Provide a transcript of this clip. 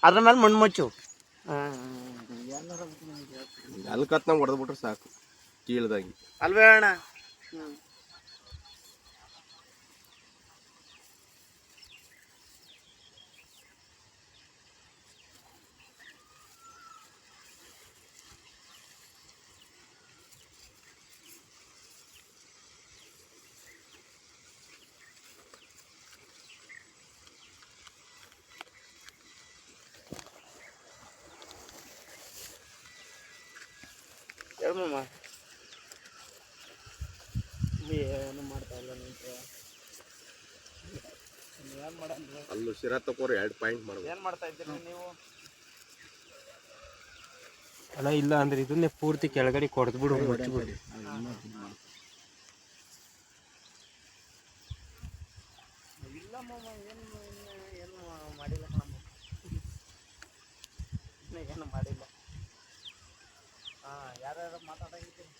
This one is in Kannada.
ಅದ್ರ ಮೇಲೆ ಮಣ್ಣು ಮುಚ್ಚು. ಅಲ್ಲಿ ಕತ್ನಂಗೆ ಹೊಡೆದ್ಬಿಟ್ರೆ ಸಾಕು ಕೀಳ್ದಾಗಿ ಅಲ್ವೇ ಅಣ್ಣ. ಹೇಳ್ಮಮ್ಮ ಏನು ಮಾಡ್ತಾ ಇಲ್ಲ ನಿಂತು ಏನು ಮಾಡಂದ್ರೆ ಅಲ್ಲೂ ಶಿರಾ ತಕೋರು 2 ಪಾಯಿಂಟ್ ಮಾಡ್ಬೇಕು. ಏನು ಮಾಡ್ತಾ ಇದ್ದೀರಿ ನೀವು? ಅಲ್ಲ ಇಲ್ಲ ಅಂದ್ರೆ ಇದನ್ನೇ ಪೂರ್ತಿ ಕೆಳಗಡೆ ಕೊಡ್ದ್ಬಿಡು, ಮುಚ್ಚಿಬಿಡಿ. ಇಲ್ಲ ಮಮ್ಮ, ಏನು ಮಾಡಿಲ್ಲ ಮಮ್ಮ, ಏನು ಮಾಡಿಲ್ಲ. ಹಾಂ, ಯಾರ್ಯಾರು ಮಾತಾಡಂಗಿದ್ದೀರಿ?